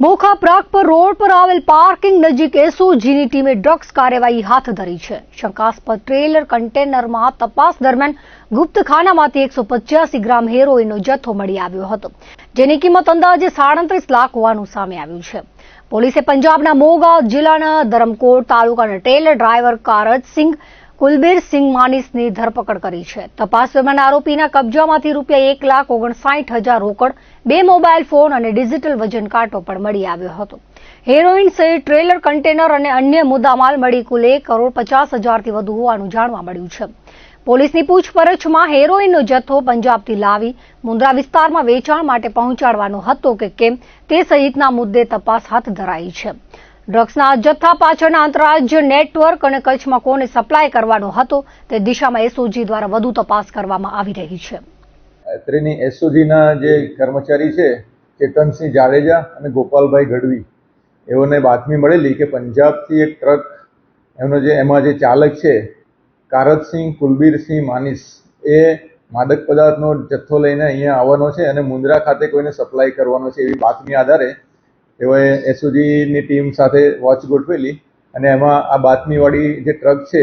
Mokha Pragpar road પર આવેલ parking નજીક એસઓજીની ટીમે ડ્રગ્સ કાર્યવાહી હાથ ધરી છે। શંકાસ્પદ ટ્રેલર કન્ટેનરમાં તપાસ દરમિયાન ગુપ્ત ખાનામાંથી 185 ગ્રામ હેરોઈનનો જથ્થો મળી આવ્યો હતો, જેની કિંમત અંદાજે 37 લાખ હોવાનું સામે આવ્યું છે। પોલીસે પંજાબના મોગા જિલ્લાના ધરમકોટ તાલુકાના ટ્રેલર ડ્રાઈવર કારતસિંહ કુલબીરસિંહ માનીસની ધરપકડ કરી છે। તપાસ દરમિયાન આરોપીના કબજામાંથી રૂપિયા 1,59,000 રોકડ, 2 મોબાઈલ ફોન અને ડિજિટલ વજન કાંટો પણ મળી આવ્યો હતો। હેરોઈન સહિત ટ્રેલર કન્ટેનર અને અન્ય મુદ્દામાલ મળી કુલ 1,50,00,000થી વધુ હોવાનું જાણવા મળ્યું છે। પોલીસની પૂછપરછમાં હેરોઈનનો જથ્થો પંજાબથી લાવી મુન્દ્રા વિસ્તારમાં વેચાણ માટે પહોંચાડવાનો હતો કે કેમ તે સહિતના મુદ્દે તપાસ હાથ ધરાઈ છે। ડ્રગ્સના જથ્થા પાછળના આંતરરાજ્ય નેટવર્ક અને કચ્છમાં કોને સપ્લાય કરવાનો હતો તે દિશામાં એસઓજી દ્વારા વધુ તપાસ કરવામાં આવી રહી છે। અત્રેની એસઓજીના જે કર્મચારી છે ચેતનસિંહ જાડેજા અને ગોપાલભાઈ ગઢવી એઓને બાતમી મળેલી કે પંજાબથી એક ટ્રક એમાં જે ચાલક છે કારતસિંહ કુલબીરસિંહ માનીસ એ માદક પદાર્થનો જથ્થો લઈને અહીંયા આવવાનો છે અને મુન્દ્રા ખાતે કોઈને સપ્લાય કરવાનો છે એવી બાતમી આધારે તેઓએ એસઓજીની ટીમ સાથે વોચ ગોઠવેલી અને એમાં આ બાતમીવાળી જે ટ્રક છે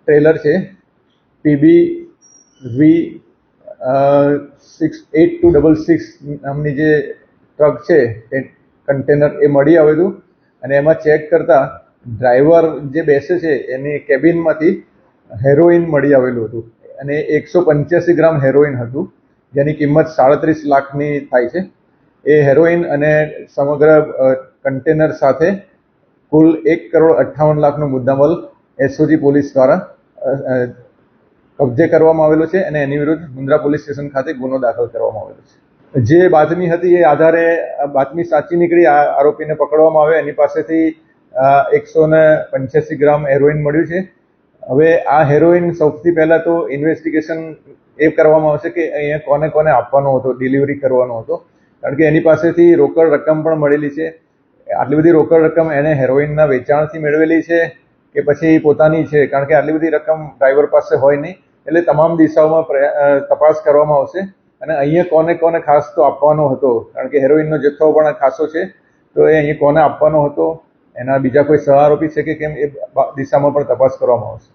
ટ્રેલર છે PB8266 નામની જે ટ્રક છે એ કન્ટેનર એ મળી આવેલું અને એમાં ચેક કરતા ડ્રાઈવર જે બેસે છે એની કેબિનમાંથી હેરોઈન મળી આવેલું હતું અને 185 ગ્રામ હેરોઈન હતું, જેની કિંમત 37 લાખની થાય છે। એ હેરોઈન અને સમગ્ર કન્ટેનર સાથે કુલ 1,58,00,000નો મુદ્દામાલ એસઓજી પોલીસ દ્વારા કબજે કરવામાં આવેલો છે અને એની વિરુદ્ધ મુન્દ્રા પોલીસ સ્ટેશન ખાતે ગુનો દાખલ કરવામાં આવેલો છે। જે બાતમી હતી એ આધારે બાતમી સાચી નીકળી, આરોપીને પકડવામાં આવે, એની પાસેથી 185 ગ્રામ હેરોઈન મળ્યું છે। હવે આ હેરોઈન સૌથી પહેલા તો ઇન્વેસ્ટિગેશન એ કરવામાં આવશે કે અહીંયા કોને કોને આપવાનો હતો, ડિલિવરી કરવાનો હતો, કારણ કે એની પાસેથી રોકડ રકમ પણ મળેલી છે। આટલી બધી રોકડ રકમ એને હેરોઈનના વેચાણથી મેળવેલી છે કે પછી પોતાની છે, કારણ કે આટલી બધી રકમ ડ્રાઈવર પાસે હોય નહીં, એટલે તમામ દિશાઓમાં તપાસ કરવામાં આવશે અને અહીંયા કોને કોને ખાસ તો આપવાનો હતો, કારણ કે હેરોઈનનો જથ્થો પણ ખાસો છે, તો એ અહીંયા કોને આપવાનો હતો, એના બીજા કોઈ સહ આરોપી છે કે કેમ એ દિશામાં પણ તપાસ કરવામાં આવશે।